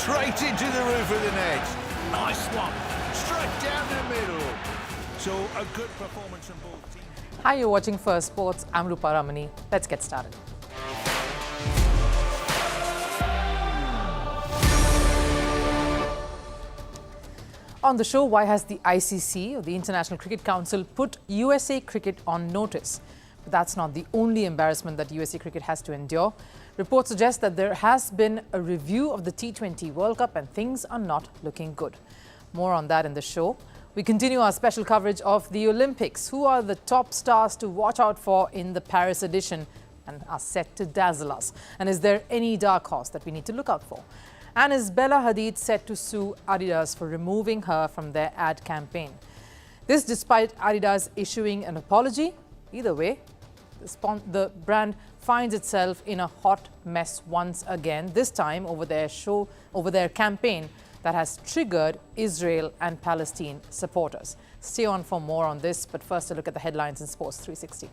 straight into the roof of the net. Nice one. Straight down the middle. So a good performance from both teams. Hi, you're watching Firstpost. I'm Rupha Ramani. Let's get started. On the show, why has the ICC, or the International Cricket Council, put USA Cricket on notice? But that's not the only embarrassment that USA Cricket has to endure. Reports suggest that there has been a review of the T20 World Cup and things are not looking good. More on that in the show. We continue our special coverage of the Olympics. Who are the top stars to watch out for in the Paris edition and are set to dazzle us? And is there any dark horse that we need to look out for? And is Bella Hadid set to sue Adidas for removing her from their ad campaign? This despite Adidas issuing an apology. Either way, the brand finds itself in a hot mess once again, this time over their campaign that has triggered Israel and Palestine supporters. Stay on for more on this, but first a look at the headlines in Sports 360.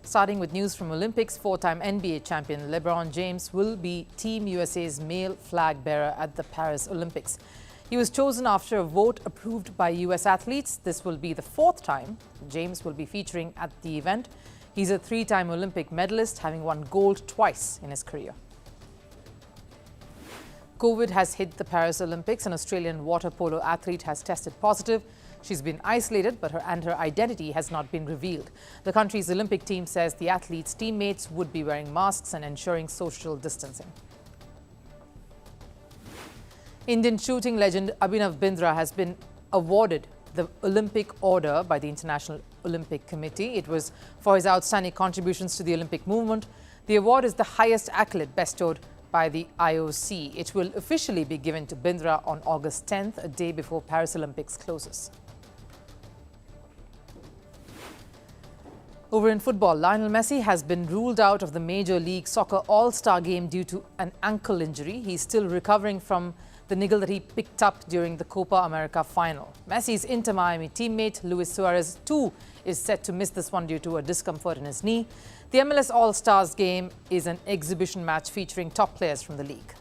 Starting with news from Olympics, four-time NBA champion LeBron James will be Team USA's male flag bearer at the Paris Olympics. He was chosen after a vote approved by US athletes. This will be the fourth time James will be featuring at the event. He's a three-time Olympic medalist, having won gold twice in his career. COVID has hit the Paris Olympics. An Australian water polo athlete has tested positive. She's been isolated, but her identity has not been revealed. The country's Olympic team says the athlete's teammates would be wearing masks and ensuring social distancing. Indian shooting legend Abhinav Bindra has been awarded the Olympic Order by the International Olympic Committee. It was for his outstanding contributions to the Olympic movement. The award is the highest accolade bestowed by the IOC. It will officially be given to Bindra on August 10th, a day before Paris Olympics closes. Over in football, Lionel Messi has been ruled out of the Major League Soccer All-Star game due to an ankle injury. He's still recovering from the niggle that he picked up during the Copa America final. Messi's Inter Miami teammate Luis Suarez too is set to miss this one due to a discomfort in his knee. The MLS All-Stars game is an exhibition match featuring top players from the league.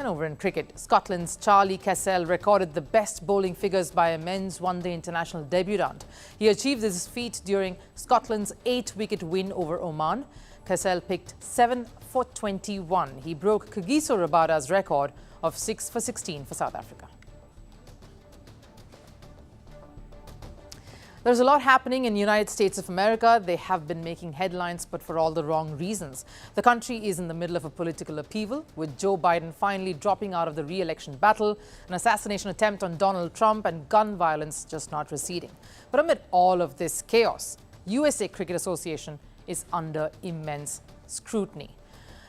And over in cricket, Scotland's Charlie Cassell recorded the best bowling figures by a men's one-day international debutant. He achieved this feat during Scotland's 8-wicket win over Oman. Cassell picked 7 for 21. He broke Kagiso Rabada's record of 6 for 16 for South Africa. There's a lot happening in the United States of America. They have been making headlines, but for all the wrong reasons. The country is in the middle of a political upheaval, with Joe Biden finally dropping out of the re-election battle, an assassination attempt on Donald Trump, and gun violence just not receding. But amid all of this chaos, USA Cricket Association is under immense scrutiny.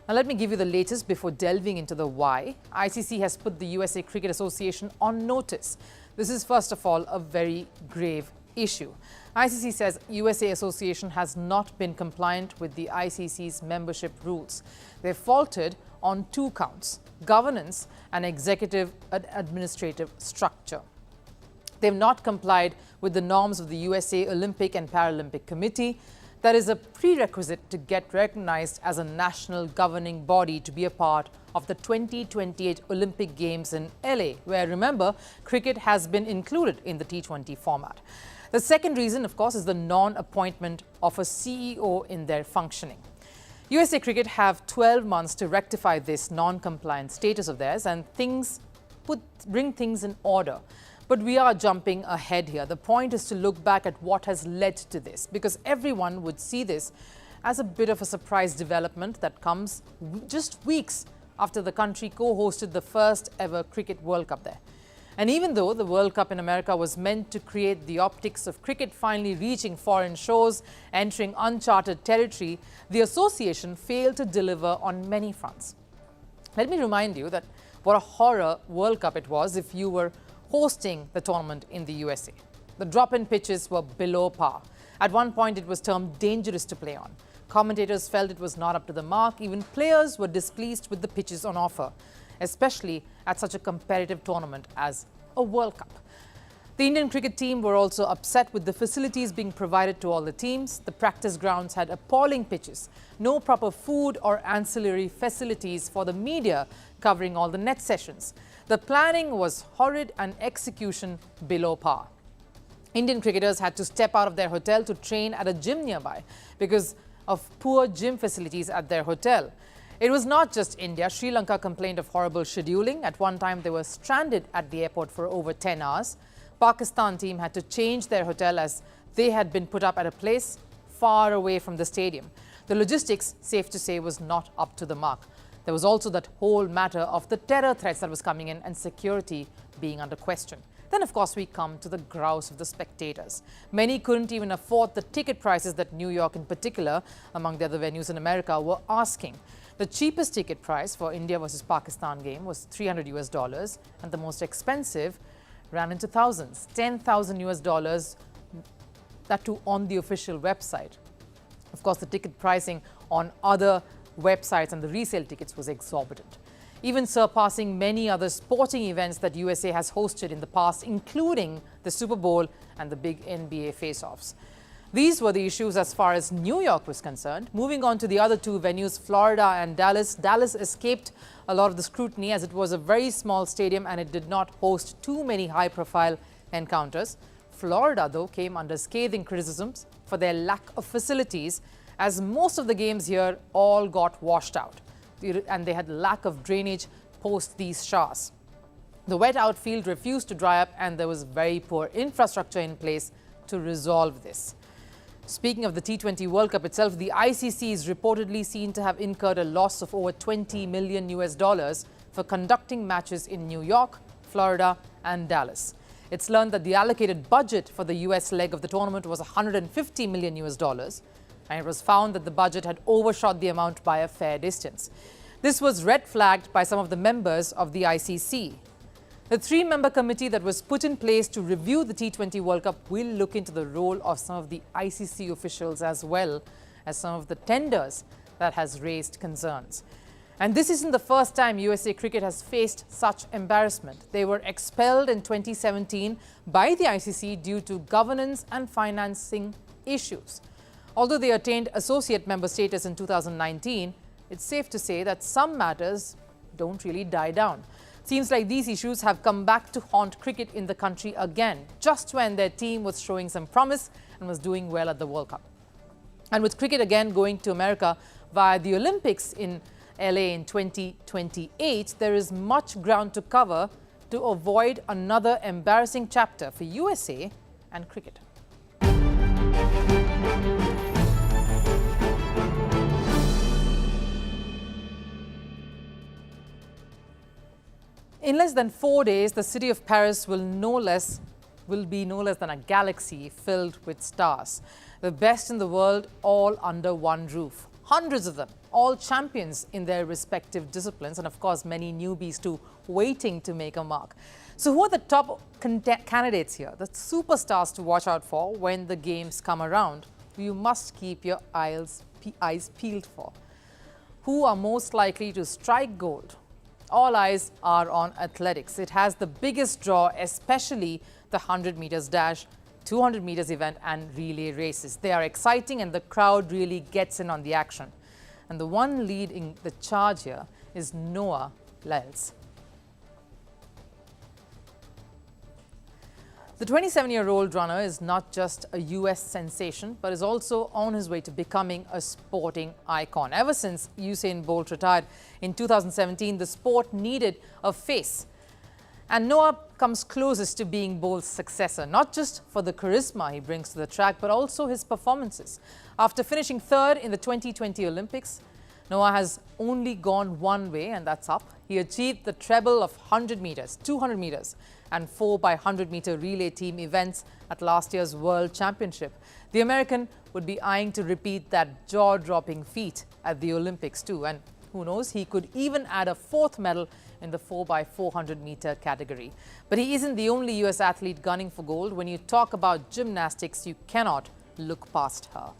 Now let me give you the latest before delving into the why. ICC has put the USA Cricket Association on notice. This is first of all a very grave issue. ICC says USA Association has not been compliant with the ICC's membership rules. They've faltered on two counts: governance and executive and administrative structure. They've not complied with the norms of the USA Olympic and Paralympic Committee. That is a prerequisite to get recognized as a national governing body to be a part of the 2028 Olympic Games in LA, where, remember, cricket has been included in the T20 format. The second reason, of course, is the non-appointment of a CEO in their functioning. USA Cricket have 12 months to rectify this non-compliant status of theirs and bring things in order. But we are jumping ahead here. The point is to look back at what has led to this, because everyone would see this as a bit of a surprise development that comes just weeks after the country co-hosted the first ever Cricket World Cup there. And even though the World Cup in America was meant to create the optics of cricket finally reaching foreign shores, entering uncharted territory, the association failed to deliver on many fronts. Let me remind you that what a horror World Cup it was if you were hosting the tournament in the USA. The drop-in pitches were below par. At one point, it was termed dangerous to play on. Commentators felt it was not up to the mark. Even players were displeased with the pitches on offer, especially at such a competitive tournament as a World Cup. The Indian cricket team were also upset with the facilities being provided to all the teams. The practice grounds had appalling pitches, no proper food or ancillary facilities for the media covering all the net sessions. The planning was horrid and execution below par. Indian cricketers had to step out of their hotel to train at a gym nearby because of poor gym facilities at their hotel. It was not just India. Sri Lanka complained of horrible scheduling. At one time, they were stranded at the airport for over 10 hours. Pakistan team had to change their hotel as they had been put up at a place far away from the stadium. The logistics, safe to say, was not up to the mark. There was also that whole matter of the terror threats that was coming in and security being under question. Then, of course, we come to the grouse of the spectators. Many couldn't even afford the ticket prices that New York in particular, among the other venues in America, were asking. The cheapest ticket price for India versus Pakistan game was $300 and the most expensive ran into thousands, 10,000 US dollars, that too on the official website. Of course, the ticket pricing on other websites and the resale tickets was exorbitant, even surpassing many other sporting events that USA has hosted in the past, including the Super Bowl and the big NBA face-offs. These were the issues as far as New York was concerned. Moving on to the other two venues, Florida and Dallas. Dallas escaped a lot of the scrutiny as it was a very small stadium and it did not host too many high-profile encounters. Florida, though, came under scathing criticisms for their lack of facilities, as most of the games here all got washed out and they had lack of drainage post these showers. The wet outfield refused to dry up and there was very poor infrastructure in place to resolve this. Speaking of the T20 World Cup itself, the ICC is reportedly seen to have incurred a loss of over 20 million US dollars for conducting matches in New York, Florida and Dallas. It's learned that the allocated budget for the US leg of the tournament was 150 million US dollars, and it was found that the budget had overshot the amount by a fair distance. This was red flagged by some of the members of the ICC. The three-member committee that was put in place to review the T20 World Cup will look into the role of some of the ICC officials as well as some of the tenders that has raised concerns. And this isn't the first time USA Cricket has faced such embarrassment. They were expelled in 2017 by the ICC due to governance and financing issues. Although they attained associate member status in 2019, it's safe to say that some matters don't really die down. Seems like these issues have come back to haunt cricket in the country again, just when their team was showing some promise and was doing well at the World Cup. And with cricket again going to America via the Olympics in LA in 2028, there is much ground to cover to avoid another embarrassing chapter for USA and cricket. In less than 4 days, the city of Paris will be no less than a galaxy filled with stars. The best in the world, all under one roof. Hundreds of them, all champions in their respective disciplines, and of course many newbies too, waiting to make a mark. So who are the top candidates here, the superstars to watch out for when the games come around? You must keep your eyes peeled for. Who are most likely to strike gold? All eyes are on athletics. It has the biggest draw, especially the 100 meters dash, 200 meters event and relay races. They are exciting and the crowd really gets in on the action. And the one leading the charge here is Noah Lyles. The 27-year-old runner is not just a US sensation, but is also on his way to becoming a sporting icon. Ever since Usain Bolt retired in 2017, the sport needed a face. And Noah comes closest to being Bolt's successor, not just for the charisma he brings to the track, but also his performances. After finishing third in the 2020 Olympics, Noah has only gone one way, and that's up. He achieved the treble of 100 meters, 200 meters, and 4x100-meter relay team events at last year's World Championship. The American would be eyeing to repeat that jaw-dropping feat at the Olympics too. And who knows, he could even add a fourth medal in the 4x400-meter category. But he isn't the only US athlete gunning for gold. When you talk about gymnastics, you cannot look past her.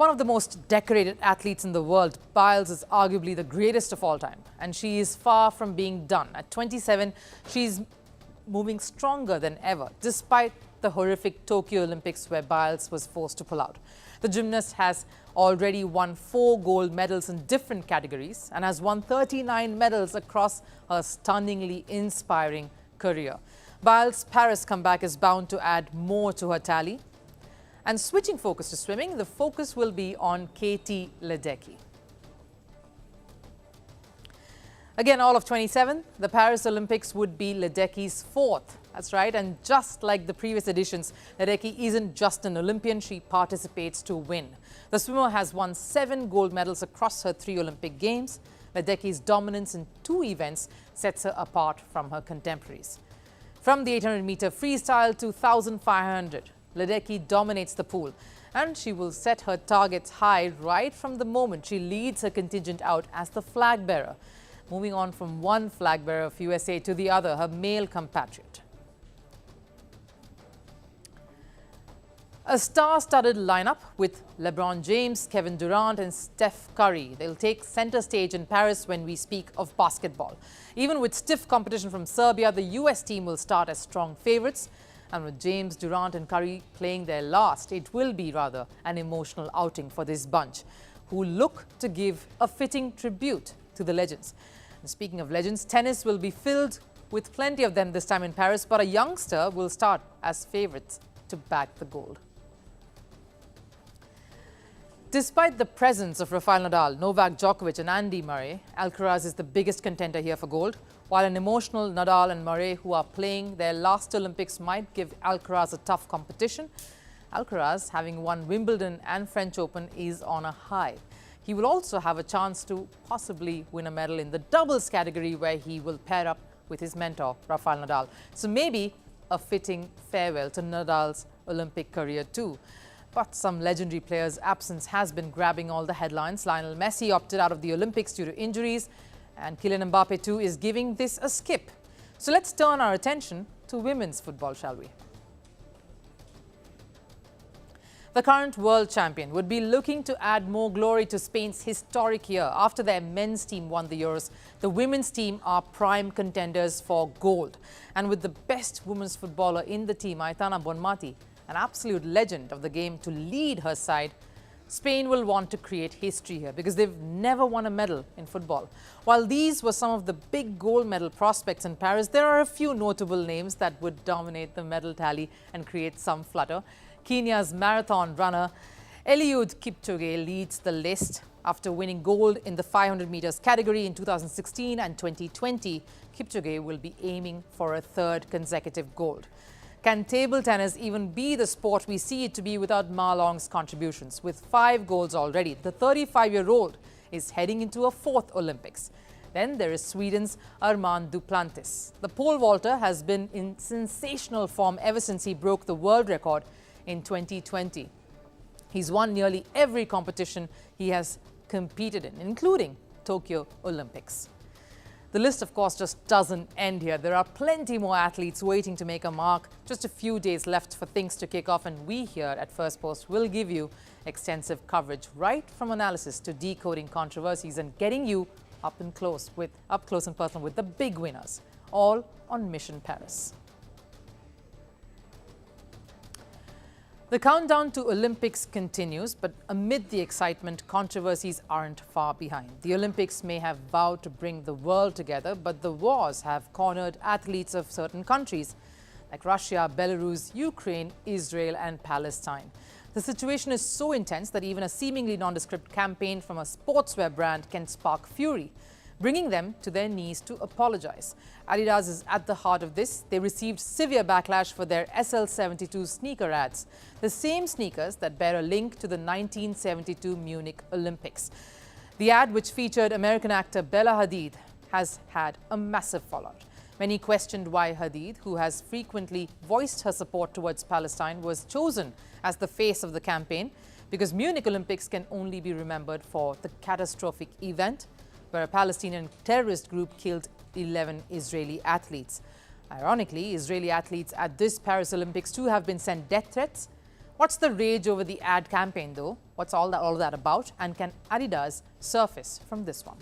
One of the most decorated athletes in the world, Biles is arguably the greatest of all time, and she is far from being done. At 27, she's moving stronger than ever, despite the horrific Tokyo Olympics where Biles was forced to pull out. The gymnast has already won 4 gold medals in different categories and has won 39 medals across her stunningly inspiring career. Biles' Paris comeback is bound to add more to her tally. And switching focus to swimming, the focus will be on Katie Ledecky. Again, all of 27, the Paris Olympics would be Ledecky's 4th. That's right, and just like the previous editions, Ledecky isn't just an Olympian, she participates to win. The swimmer has won 7 gold medals across her 3 Olympic Games. Ledecky's dominance in 2 events sets her apart from her contemporaries. From the 800-meter freestyle to 1,500, Ledecky dominates the pool, and she will set her targets high right from the moment she leads her contingent out as the flag bearer. Moving on from one flag bearer of USA to the other, her male compatriot. A star-studded lineup with LeBron James, Kevin Durant and Steph Curry. They'll take center stage in Paris when we speak of basketball. Even with stiff competition from Serbia, the US team will start as strong favorites. And with James, Durant and Curry playing their last, it will be rather an emotional outing for this bunch, who look to give a fitting tribute to the legends. And speaking of legends, tennis will be filled with plenty of them this time in Paris, but a youngster will start as favorites to bag the gold. Despite the presence of Rafael Nadal, Novak Djokovic and Andy Murray, Alcaraz is the biggest contender here for gold. While an emotional Nadal and Murray, who are playing their last Olympics, might give Alcaraz a tough competition, Alcaraz, having won Wimbledon and French Open, is on a high. He will also have a chance to possibly win a medal in the doubles category, where he will pair up with his mentor, Rafael Nadal. So maybe a fitting farewell to Nadal's Olympic career too. But some legendary players' absence has been grabbing all the headlines. Lionel Messi opted out of the Olympics due to injuries, and Kylian Mbappe too is giving this a skip. So let's turn our attention to women's football, shall we? The current world champion would be looking to add more glory to Spain's historic year. After their men's team won the Euros, the women's team are prime contenders for gold. And with the best women's footballer in the team, Aitana Bonmati, an absolute legend of the game, to lead her side, Spain will want to create history here because they've never won a medal in football. While these were some of the big gold medal prospects in Paris, there are a few notable names that would dominate the medal tally and create some flutter. Kenya's marathon runner Eliud Kipchoge leads the list. After winning gold in the 500 meters category in 2016 and 2020, Kipchoge will be aiming for a 3rd consecutive gold. Can table tennis even be the sport we see it to be without Ma Long's contributions? With 5 golds already, the 35-year-old is heading into a 4th Olympics. Then there is Sweden's Armand Duplantis. The pole vaulter has been in sensational form ever since he broke the world record in 2020. He's won nearly every competition he has competed in, including Tokyo Olympics. The list, of course, just doesn't end here. There are plenty more athletes waiting to make a mark. Just a few days left for things to kick off, and we here at Firstpost will give you extensive coverage, right from analysis to decoding controversies and getting you up close and personal with the big winners, all on Mission Paris. The countdown to Olympics continues, but amid the excitement, controversies aren't far behind. The Olympics may have vowed to bring the world together, but the wars have cornered athletes of certain countries like Russia, Belarus, Ukraine, Israel and Palestine. The situation is so intense that even a seemingly nondescript campaign from a sportswear brand can spark fury, bringing them to their knees to apologize. Adidas is at the heart of this. They received severe backlash for their SL72 sneaker ads, the same sneakers that bear a link to the 1972 Munich Olympics. The ad, which featured American actor Bella Hadid, has had a massive fallout. Many questioned why Hadid, who has frequently voiced her support towards Palestine, was chosen as the face of the campaign, because Munich Olympics can only be remembered for the catastrophic event where a Palestinian terrorist group killed 11 Israeli athletes. Ironically, Israeli athletes at this Paris Olympics too have been sent death threats. What's the rage over the ad campaign though? What's all of that about, and can Adidas surface from this one?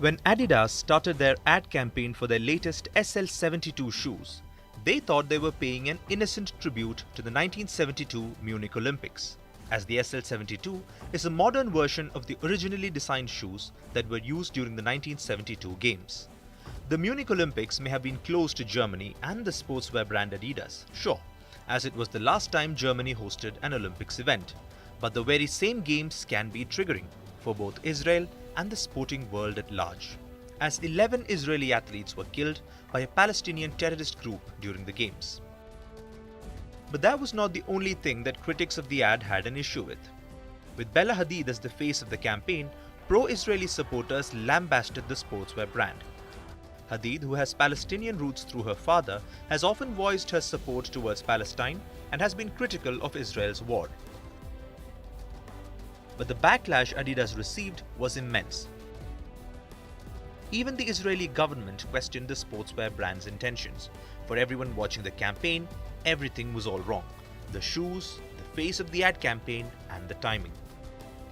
When Adidas started their ad campaign for their latest SL72 shoes, they thought they were paying an innocent tribute to the 1972 Munich Olympics, as the SL72 is a modern version of the originally designed shoes that were used during the 1972 Games. The Munich Olympics may have been close to Germany and the sportswear brand Adidas, sure, as it was the last time Germany hosted an Olympics event. But the very same games can be triggering for both Israel and the sporting world at large, as 11 Israeli athletes were killed by a Palestinian terrorist group during the Games. But that was not the only thing that critics of the ad had an issue with. With Bella Hadid as the face of the campaign, pro-Israeli supporters lambasted the sportswear brand. Hadid, who has Palestinian roots through her father, has often voiced her support towards Palestine and has been critical of Israel's war. But the backlash Adidas received was immense. Even the Israeli government questioned the sportswear brand's intentions. For everyone watching the campaign, everything was all wrong. The shoes, the face of the ad campaign, and the timing.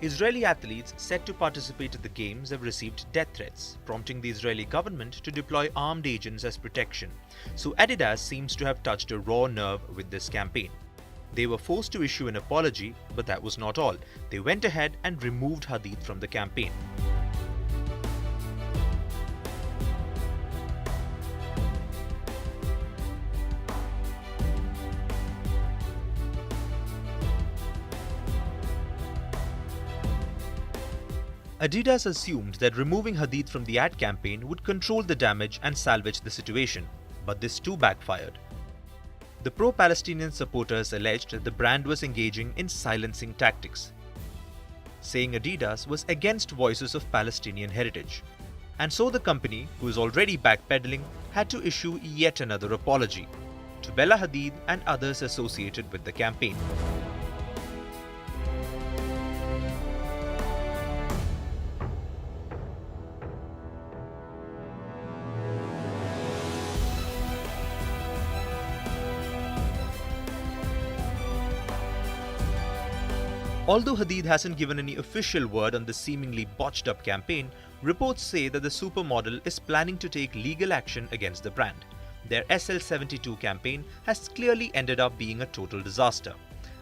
Israeli athletes set to participate at the Games have received death threats, prompting the Israeli government to deploy armed agents as protection. So Adidas seems to have touched a raw nerve with this campaign. They were forced to issue an apology, but that was not all. They went ahead and removed Hadid from the campaign. Adidas assumed that removing Hadid from the ad campaign would control the damage and salvage the situation, but this too backfired. The pro-Palestinian supporters alleged that the brand was engaging in silencing tactics, saying Adidas was against voices of Palestinian heritage. And so the company, who is already backpedaling, had to issue yet another apology to Bella Hadid and others associated with the campaign. Although Hadid hasn't given any official word on the seemingly botched up campaign, reports say that the supermodel is planning to take legal action against the brand. Their SL72 campaign has clearly ended up being a total disaster.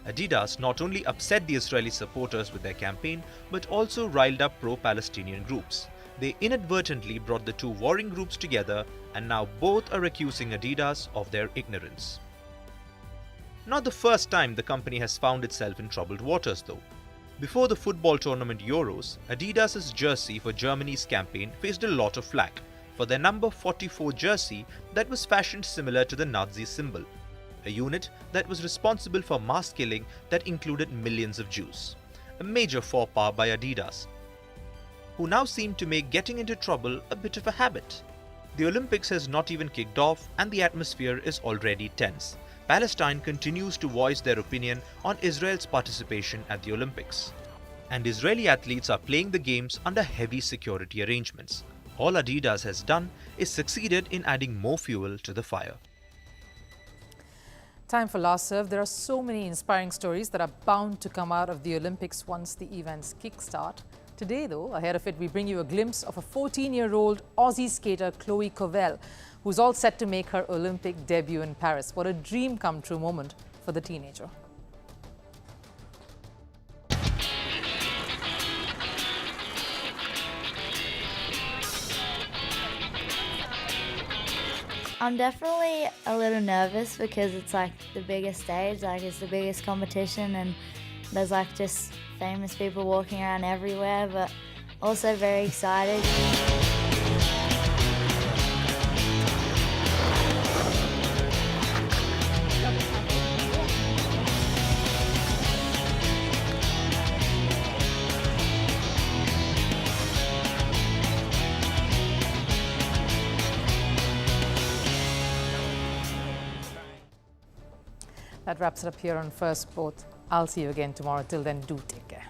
Adidas not only upset the Israeli supporters with their campaign, but also riled up pro-Palestinian groups. They inadvertently brought the two warring groups together, and now both are accusing Adidas of their ignorance. Not the first time the company has found itself in troubled waters though. Before the football tournament Euros, Adidas's jersey for Germany's campaign faced a lot of flack for their number 44 jersey that was fashioned similar to the Nazi symbol, a unit that was responsible for mass killing that included millions of Jews. A major faux pas by Adidas, who now seem to make getting into trouble a bit of a habit. The Olympics has not even kicked off and the atmosphere is already tense. Palestine continues to voice their opinion on Israel's participation at the Olympics. And Israeli athletes are playing the games under heavy security arrangements. All Adidas has done is succeeded in adding more fuel to the fire. Time for Last Serve. There are so many inspiring stories that are bound to come out of the Olympics once the events kickstart. Today, though, ahead of it, we bring you a glimpse of a 14-year-old Aussie skater, Chloe Covell, who's all set to make her Olympic debut in Paris. What a dream come true moment for the teenager. I'm definitely a little nervous because it's like the biggest stage, like it's the biggest competition, and there's like just famous people walking around everywhere, but also very excited. That wraps it up here on Firstpost. I'll see you again tomorrow. Till then, do take care.